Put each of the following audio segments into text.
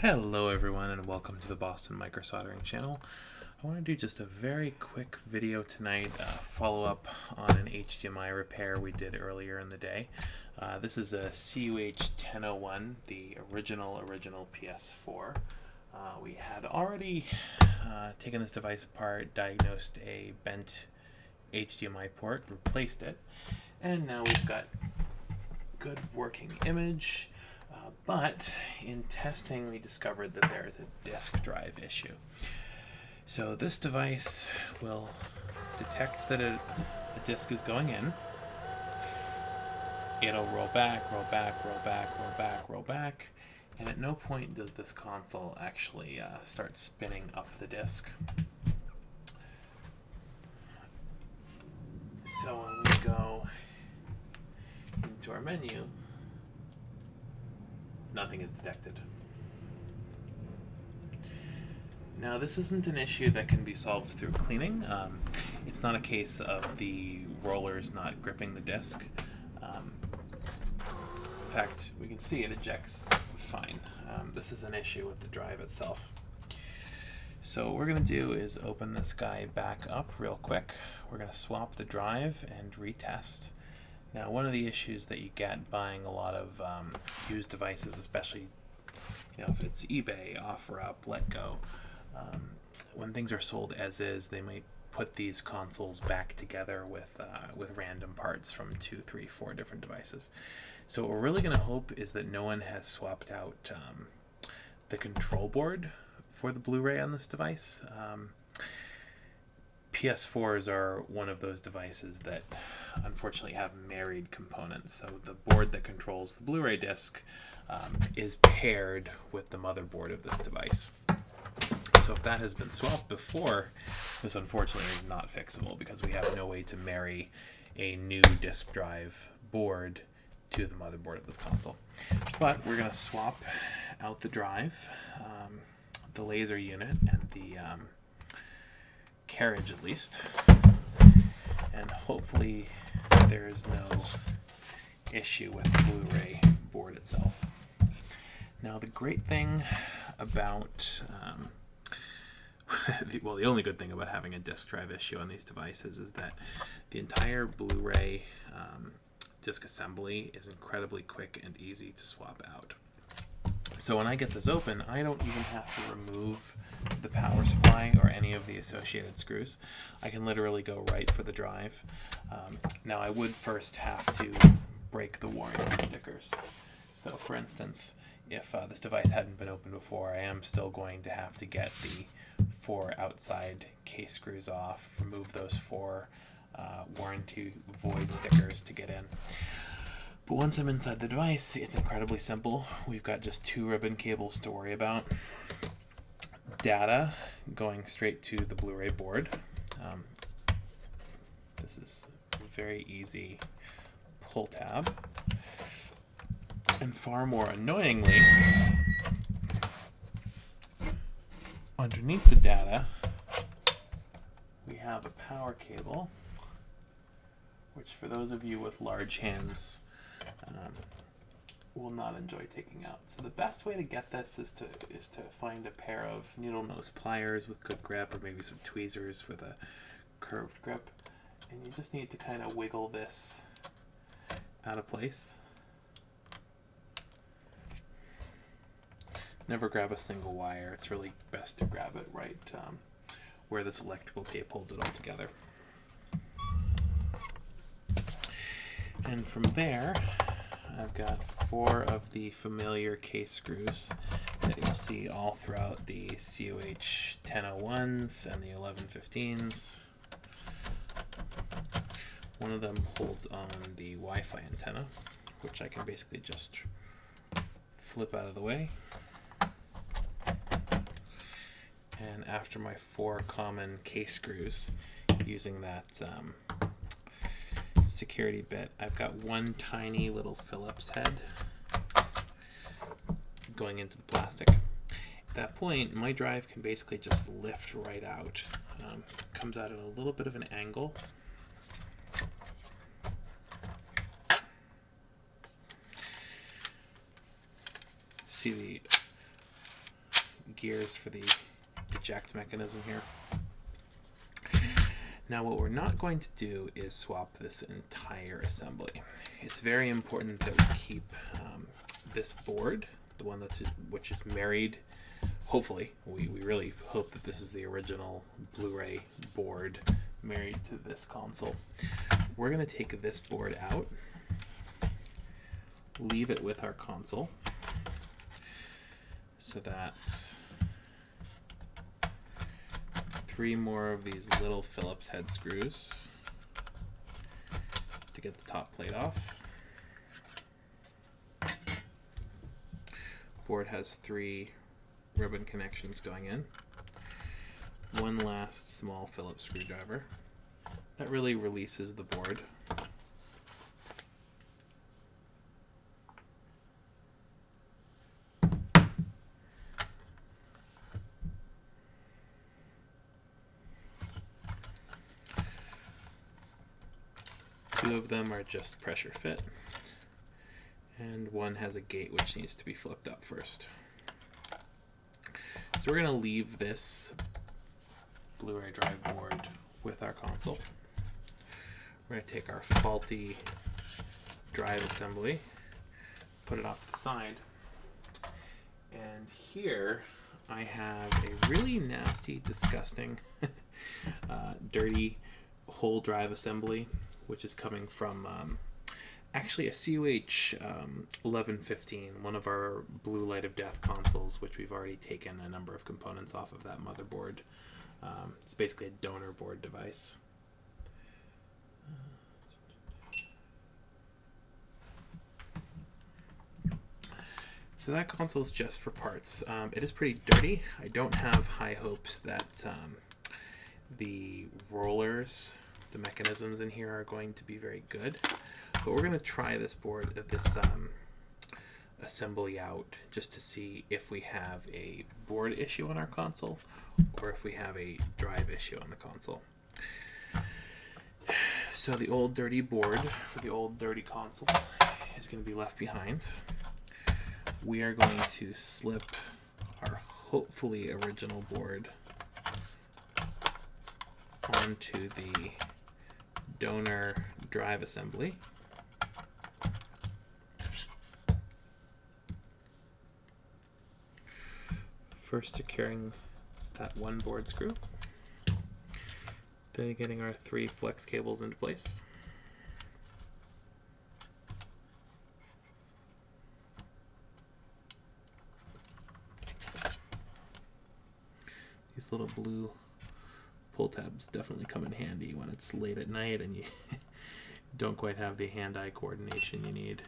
Hello everyone and welcome to the Boston Micro Soldering channel. I want to do just a very quick video tonight, follow up on an HDMI repair we did earlier in the day. This is a CUH-1001, the original PS4. We had already taken this device apart, diagnosed a bent HDMI port, replaced it, and now we've got good working image. But in testing, we discovered that there is a disk drive issue. So this device will detect that a disk is going in. It'll roll back, roll back, roll back, roll back, roll back, and at no point does this console actually start spinning up the disk. So when we go into our menu, nothing is detected. Now, this isn't an issue that can be solved through cleaning. It's not a case of the rollers not gripping the disc. In fact, we can see it ejects fine. This is an issue with the drive itself. So what we're going to do is open this guy back up real quick. We're going to swap the drive and retest. Now, one of the issues that you get buying a lot of used devices, especially if it's eBay, OfferUp, LetGo, when things are sold as is, they might put these consoles back together with random parts from 2, 3, 4 different devices. So what we're really going to hope is that no one has swapped out the control board for the Blu-ray on this device. PS4s are one of those devices that unfortunately have married components. So the board that controls the Blu-ray disc is paired with the motherboard of this device. So if that has been swapped before, this unfortunately is not fixable because we have no way to marry a new disk drive board to the motherboard of this console. But we're going to swap out the drive, the laser unit, and the carriage at least, and hopefully there is no issue with the Blu-ray board itself. Now the great thing about the only good thing about having a disk drive issue on these devices is that the entire Blu-ray disk assembly is incredibly quick and easy to swap out. So when I get this open, I don't even have to remove the power supply or any of the associated screws. I can literally go right for the drive. Now I would first have to break the warranty stickers. So for instance, if this device hadn't been opened before, I am still going to have to get the 4 outside case screws off, remove those 4 warranty void stickers to get in. But once I'm inside the device, it's incredibly simple. We've got just 2 ribbon cables to worry about. Data going straight to the Blu-ray board. This is a very easy pull tab. And far more annoyingly, underneath the data, we have a power cable, which for those of you with large hands, will not enjoy taking out. So the best way to get this is to find a pair of needle nose pliers with good grip, or maybe some tweezers with a curved grip, and you just need to kind of wiggle this out of place. Never grab a single wire. It's really best to grab it right where this electrical tape holds it all together. And from there, I've got 4 of the familiar case screws that you'll see all throughout the CUH-1001s and the 1115s. One of them holds on the Wi-Fi antenna, which I can basically just flip out of the way. And after my 4 common case screws, using that security bit, I've got 1 tiny little Phillips head going into the plastic. At that point, my drive can basically just lift right out. Comes out at a little bit of an angle. See the gears for the eject mechanism here. Now what we're not going to do is swap this entire assembly. It's very important that we keep this board, the one which is married. Hopefully, we really hope that this is the original Blu-ray board married to this console. We're going to take this board out, leave it with our console. So that's 3 more of these little Phillips head screws to get the top plate off. Board has 3 ribbon connections going in. 1 last small Phillips screwdriver. That really releases the board. Two of them are just pressure fit, and one has a gate which needs to be flipped up first. So we're going to leave this Blu-ray drive board with our console. We're going to take our faulty drive assembly, put it off to the side, and here I have a really nasty, disgusting, dirty whole drive assembly, which is coming from actually a CUH-1115, one of our Blue Light of Death consoles, which we've already taken a number of components off of that motherboard. It's basically a donor board device. So that console is just for parts. It is pretty dirty. I don't have high hopes that the rollers, the mechanisms in here, are going to be very good. But we're going to try this board, this assembly out, just to see if we have a board issue on our console or if we have a drive issue on the console. So the old dirty board for the old dirty console is going to be left behind. We are going to slip our hopefully original board onto the donor drive assembly. First securing that one board screw, then getting our 3 flex cables into place. These little blue pull tabs definitely come in handy when it's late at night and you don't quite have the hand-eye coordination you need.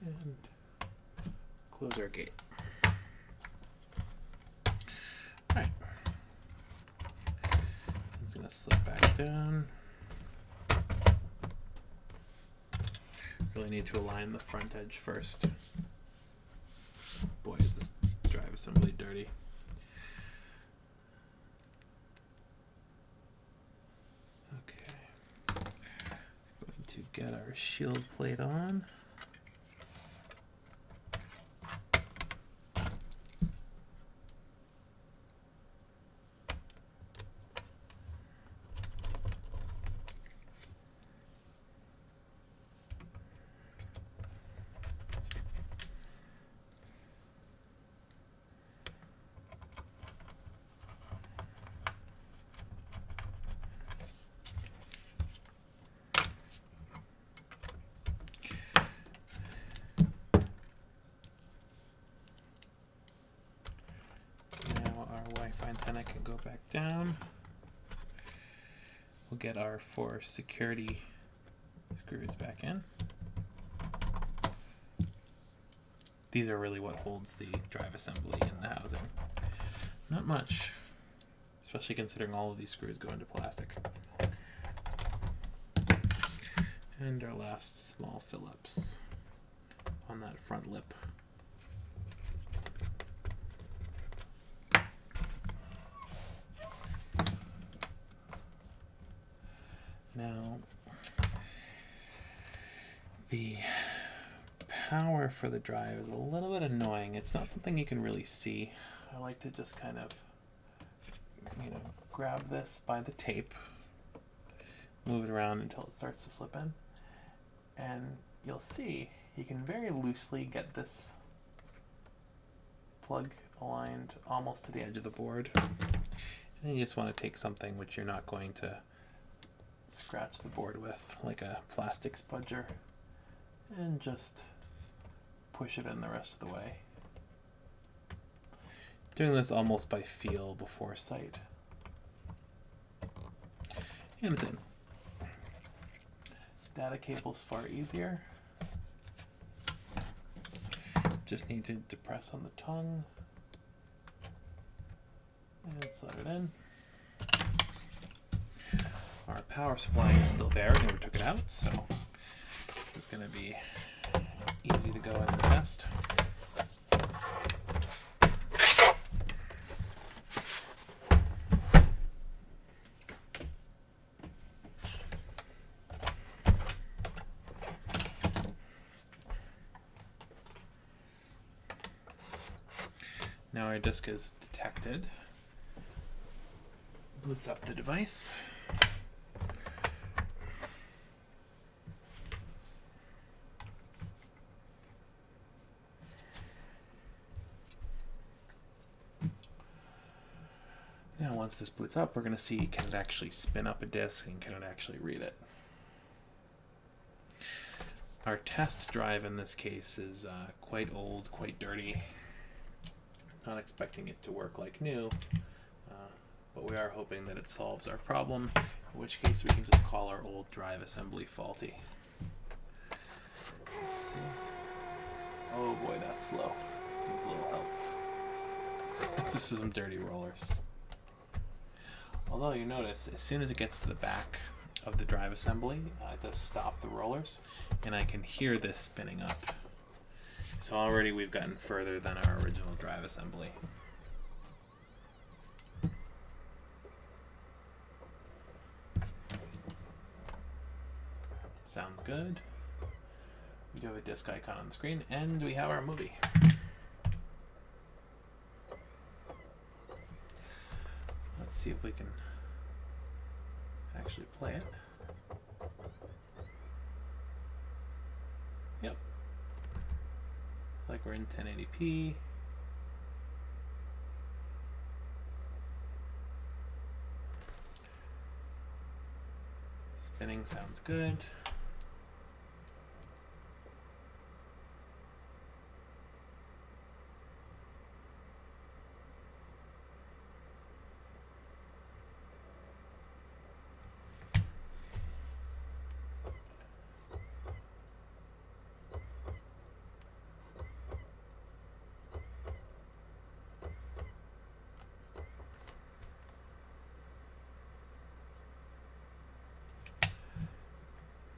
And close our gate. Alright. Just gonna slip back down. Really need to align the front edge first. Boy, is this drive assembly dirty. Okay. Going to get our shield plate on. Antenna can go back down. We'll get our 4 security screws back in. These are really what holds the drive assembly in the housing. Not much, especially considering all of these screws go into plastic. And our last small Phillips on that front lip. Now, the power for the drive is a little bit annoying. It's not something you can really see. I like to just kind of, grab this by the tape, move it around until it starts to slip in, and you'll see you can very loosely get this plug aligned almost to the edge of the board. And you just want to take something which you're not going to scratch the board with, like a plastic spudger, and just push it in the rest of the way. Doing this almost by feel before sight. And it's in. Data cable's far easier. Just need to depress on the tongue and slide it in. Our power supply is still there, we never took it out, so it's going to be easy to go in and test. Now our disk is detected. Boots up the device. Now once this boots up, we're going to see, can it actually spin up a disk and can it actually read it? Our test drive in this case is quite old, quite dirty. Not expecting it to work like new, but we are hoping that it solves our problem, in which case we can just call our old drive assembly faulty. Let's see. Oh boy, that's slow. Needs a little help. This is some dirty rollers. Although you notice, as soon as it gets to the back of the drive assembly, it does stop the rollers, and I can hear this spinning up. So already we've gotten further than our original drive assembly. Sounds good. We do have a disk icon on the screen, and we have our movie. Let's see if we can actually play it. Yep. Like we're in 1080p. Spinning sounds good.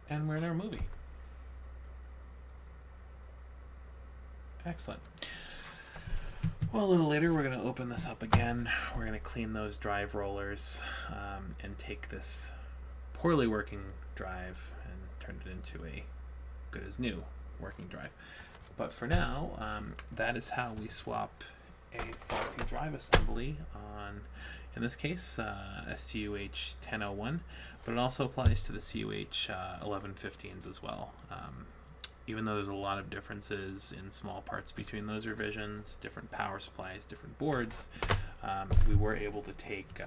And we're in our movie. Excellent. Well, a little later we're going to open this up again. We're going to clean those drive rollers and take this poorly working drive and turn it into a good as new working drive. But for now, that is how we swap a faulty drive assembly on, in this case, a CUH-1001, but it also applies to the CUH-1115s as well. Even though there's a lot of differences in small parts between those revisions, different power supplies, different boards, we were able to take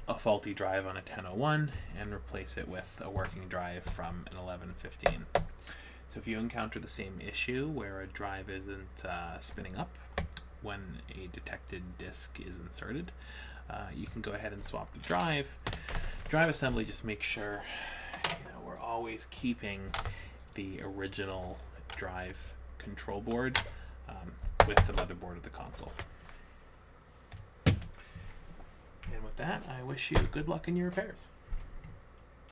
a faulty drive on a 1001 and replace it with a working drive from an 1115. So if you encounter the same issue where a drive isn't spinning up when a detected disk is inserted, you can go ahead and swap the drive. Drive assembly, just make sure we're always keeping the original drive control board with the motherboard of the console. And with that, I wish you good luck in your repairs.